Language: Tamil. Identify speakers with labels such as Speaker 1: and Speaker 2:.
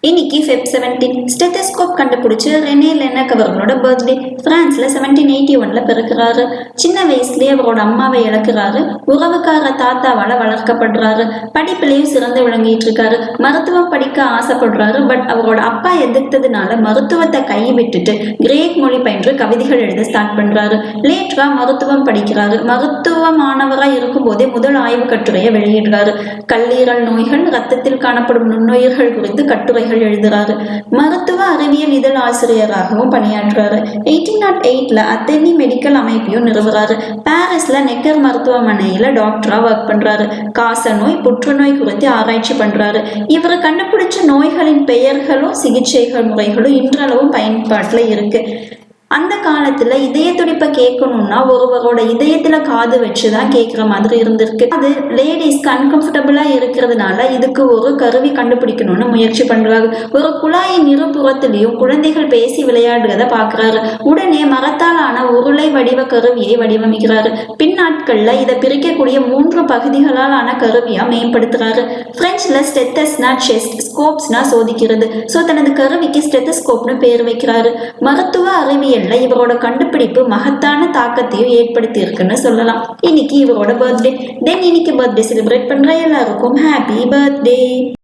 Speaker 1: இன்னைக்கு ஃபெப் 17 ஸ்டெத்தஸ்கோப் கண்டுபிடிச்ச ரெனே லெனக் அவர்களோட பர்த்டே. பிரான்ஸ்ல 1781ல பிறக்கிறாரு. சின்ன வயசுலயே அவரோட அம்மாவை இழக்கிறாரு. உறவுக்கார தாத்தாவால வளர்க்கப்படுறாரு. படிப்புலயும் சிறந்து விளங்கிட்டு இருக்காரு. மருத்துவம் படிக்க ஆசைப்படுறாரு. பட் அவரோட அப்பா எதிர்த்ததுனால மருத்துவத்தை கை விட்டுட்டு கிரேக் மொழி பயின்று கவிதைகள் எழுத ஸ்டார்ட் பண்றாரு. லேட்டரா மருத்துவம் படிக்கிறாரு. மருத்துவ மாணவரா இருக்கும் போதே முதல் ஆய்வு கட்டுரையை வெளியிடுறாரு. கல்லீரல் நோய்கள், ரத்தத்தில் காணப்படும் நுண்ணுயிர்கள் குறித்து கட்டுரைகள் எழுதுறாரு. மருத்துவ அறிவியல் இதழ் ஆசிரியராகவும் பணியாற்றுறாரு. 1808ல அத்தெனி மெடிக்கல் அமைப்பையும் நிறுவுறாரு. பாரிஸ்ல நெக்கர் மருத்துவமனையில டாக்டரா ஒர்க் பண்றாரு. காச நோய், புற்றுநோய் குறித்து ஆராய்ச்சி பண்றாரு. இவர் கண்டுபிடிச்ச நோய்களின் பெயர்களும் சிகிச்சைகள் முறைகளும் இன்றளவும் பயன்பாட்டுல இருக்கு. அந்த காலத்துல இதய துடிப்பை கேட்கணும்னா ஒருவரோட இதயத்துல காது வச்சுதான் கேட்கிற மாதிரி இருந்திருக்கு. அது லேடிஸ்க்கு அன்கம்ஃபர்டபுளா இருக்கிறதுனால இதுக்கு ஒரு கருவி கண்டுபிடிக்கணும்னு முயற்சி பண்றாரு. ஒரு குழாயின் இருபுறத்திலையும் குழந்தைகள் பேசி விளையாடுறத பாக்குறாரு. உடனே மரத்தாலான உருளை வடிவ கருவியை வடிவமைக்கிறாரு. பின்னாட்கள்ல இதை பிரிக்கக்கூடிய 3 பகுதிகளால் ஆன கருவியா மேம்படுத்துறாரு. பிரெஞ்சுல ஸ்டெத்தஸ்னா செஸ்ட், ஸ்கோப்ஸ்னா சோதிக்கிறது. தனது கருவிக்கு ஸ்டெத்தஸ்கோப்னு பேர் வைக்கிறாரு. மருத்துவ அறிவியல் இவரோட கண்டுபிடிப்பு மகத்தான தாக்கத்தையும் ஏற்படுத்தி இருக்குன்னு சொல்லலாம். இன்னைக்கு இவரோட பர்த்டே. இன்னைக்கு பர்த்டே செலிப்ரேட் பண்ற எல்லாருக்கும் ஹாப்பி பர்த்டே.